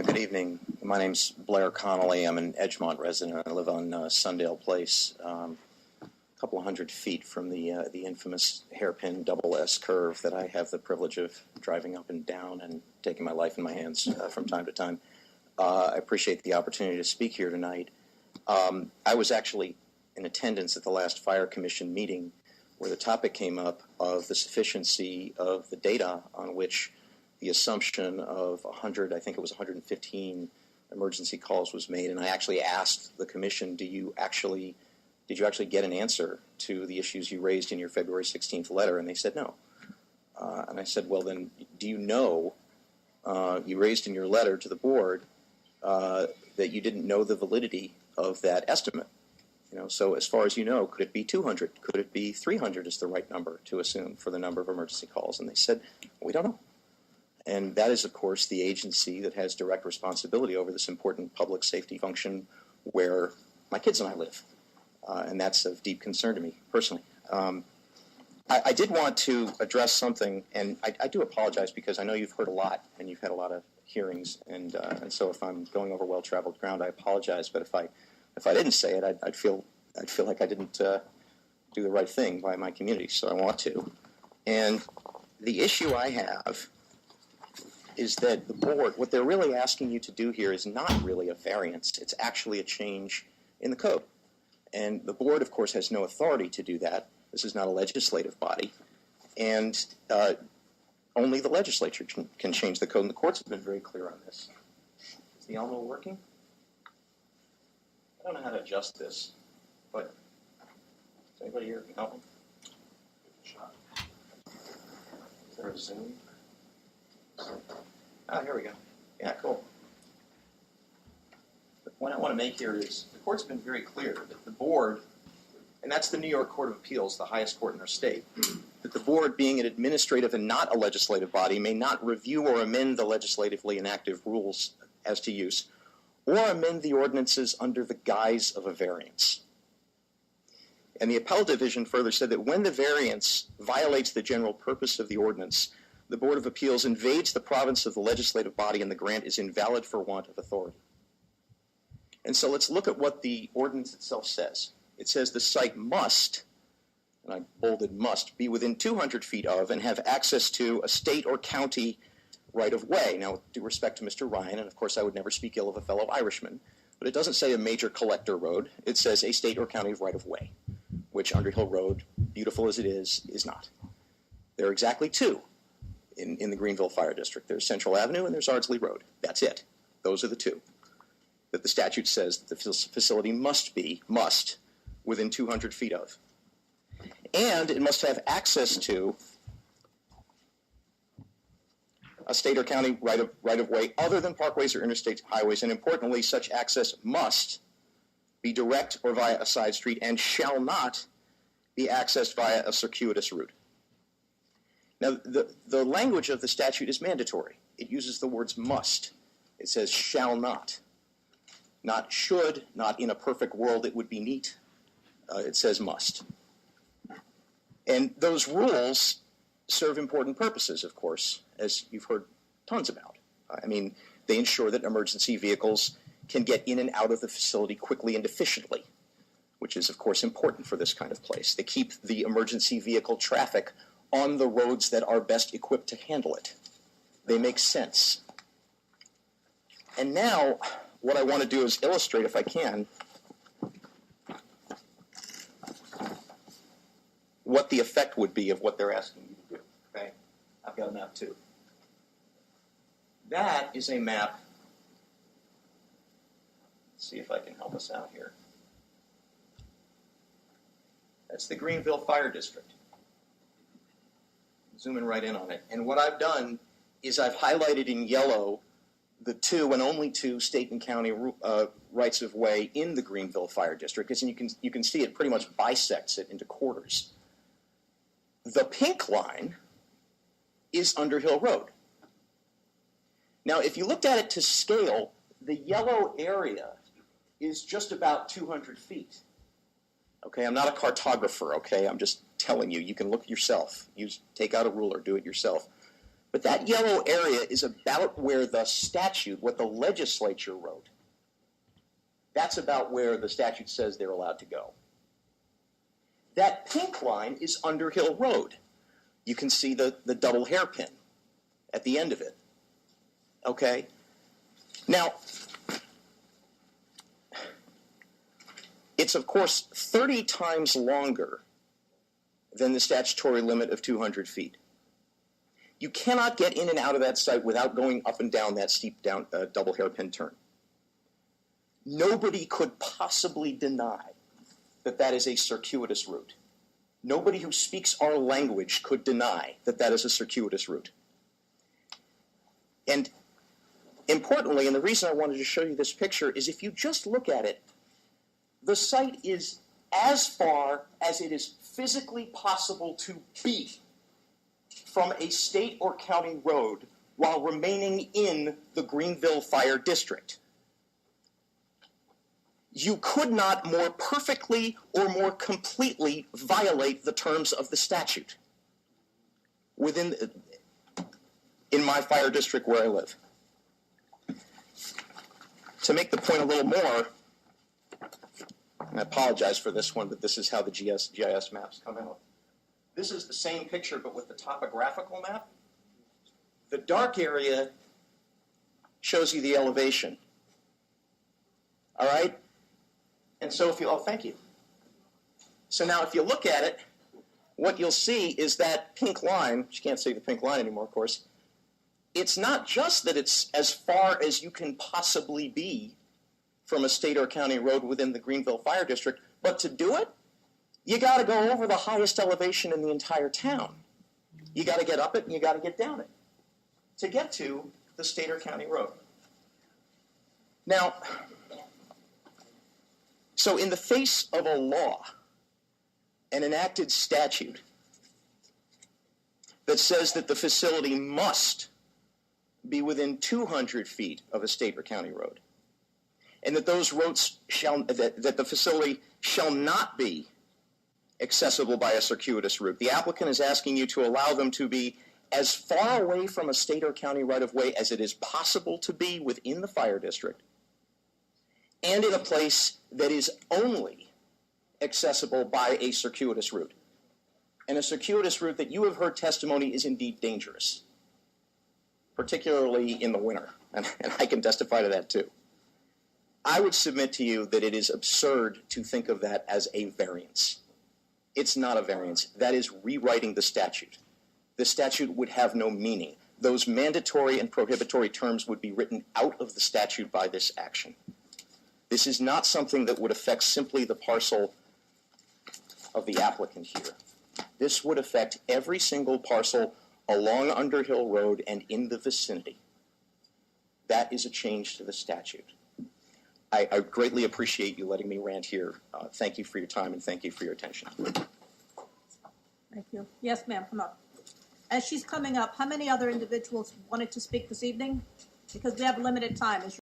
Good evening. My name's Blair Connolly. I'm an Edgemont resident. I live on Sundale Place, a couple of 100 feet from the infamous hairpin double S curve that I have the privilege of driving up and down and taking my life in my hands from time to time. I appreciate the opportunity to speak here tonight. I was actually in attendance at the last Fire Commission meeting where the topic came up of the sufficiency of the data on which the assumption of 100, I think it was 115 emergency calls was made, and I actually asked the commission, did you actually get an answer to the issues you raised in your February 16th letter? And they said no. And I said, well then, do you know, you raised in your letter to the board that you didn't know the validity of that estimate? So as far as you know, could it be 200? Could it be 300 is the right number to assume for the number of emergency calls? And they said, we don't know. And that is, of course, the agency that has direct responsibility over this important public safety function where my kids and I live. And that's of deep concern to me, personally. I did want to address something, and I do apologize because I know you've heard a lot and you've had a lot of hearings, and so if I'm going over well-traveled ground, I apologize. But if I didn't say it, I'd feel like I didn't do the right thing by my community, so I want to. And the issue I have is that the board, what they're really asking you to do here is not really a variance. It's actually a change in the code. And the board, of course, has no authority to do that. This is not a legislative body. And only the legislature can change the code, and the courts have been very clear on this. Is the Elmo working? I don't know how to adjust this, but is anybody here can help me? Is there a Zoom? Here we go. Yeah, cool. The point I want to make here is the court's been very clear that the board, and that's the New York Court of Appeals, the highest court in our state, that the board, being an administrative and not a legislative body, may not review or amend the legislatively inactive rules as to use, or amend the ordinances under the guise of a variance. And the appellate division further said that when the variance violates the general purpose of the ordinance, the Board of Appeals invades the province of the legislative body and the grant is invalid for want of authority. And so let's look at what the ordinance itself says. It says the site must, and I bolded must, be within 200 feet of and have access to a state or county right-of-way. Now, with due respect to Mr. Ryan, and of course I would never speak ill of a fellow Irishman, but it doesn't say a major collector road. It says a state or county right-of-way, which Underhill Road, beautiful as it is not. There are exactly two in the Greenville Fire District. There's Central Avenue and there's Ardsley Road. That's it. Those are the two that the statute says that the facility must be within 200 feet of. And it must have access to a state or county right-of-way other than parkways or interstate highways, and importantly, such access must be direct or via a side street and shall not be accessed via a circuitous route. Now, the language of the statute is mandatory. It uses the words must. It says shall not. Not should, not in a perfect world it would be neat. It says must. And those rules serve important purposes, of course, as you've heard tons about. I mean, they ensure that emergency vehicles can get in and out of the facility quickly and efficiently, which is, of course, important for this kind of place. They keep the emergency vehicle traffic on the roads that are best equipped to handle it. They make sense. And now, what I want to do is illustrate, if I can, what the effect would be of what they're asking you to do. Okay? I've got a map too. That is a map. Let's see if I can help us out here. That's the Greenville Fire District. Zooming right in on it. And what I've done is I've highlighted in yellow the two and only two state and county rights of way in the Greenville Fire District, because you can see it pretty much bisects it into quarters. The pink line is Underhill Road. Now, if you looked at it to scale, the yellow area is just about 200 feet. Okay, I'm not a cartographer, okay? I'm just telling you. You can look yourself. Take out a ruler, do it yourself. But that yellow area is about where the statute, what the legislature wrote, that's about where the statute says they're allowed to go. That pink line is Underhill Road. You can see the double hairpin at the end of it. Okay? Now, it's, of course, 30 times longer than the statutory limit of 200 feet. You cannot get in and out of that site without going up and down that steep double hairpin turn. Nobody could possibly deny that that is a circuitous route. Nobody who speaks our language could deny that that is a circuitous route. And importantly, and the reason I wanted to show you this picture is if you just look at it, the site is as far as it is physically possible to be from a state or county road while remaining in the Greenville Fire District. You could not more perfectly or more completely violate the terms of the statute in my fire district where I live. To make the point a little more, and I apologize for this one, but this is how the GIS maps come out. This is the same picture, but with the topographical map. The dark area shows you the elevation. All right? And so thank you. So now if you look at it, what you'll see is that pink line, you can't see the pink line anymore, of course. It's not just that it's as far as you can possibly be from a state or county road within the Greenville Fire District, but to do it, you got to go over the highest elevation in the entire town. You got to get up it and you got to get down it to get to the state or county road. Now, so in the face of a law, an enacted statute that says that the facility must be within 200 feet of a state or county road, and that those roads that the facility shall not be accessible by a circuitous route. The applicant is asking you to allow them to be as far away from a state or county right-of-way as it is possible to be within the fire district, and in a place that is only accessible by a circuitous route. And a circuitous route that you have heard testimony is indeed dangerous, particularly in the winter, and I can testify to that too. I would submit to you that it is absurd to think of that as a variance. It's not a variance. That is rewriting the statute. The statute would have no meaning. Those mandatory and prohibitory terms would be written out of the statute by this action. This is not something that would affect simply the parcel of the applicant here. This would affect every single parcel along Underhill Road and in the vicinity. That is a change to the statute. I greatly appreciate you letting me rant here. Thank you for your time and thank you for your attention. Thank you. Yes, ma'am, come up. As she's coming up, how many other individuals wanted to speak this evening? Because we have limited time.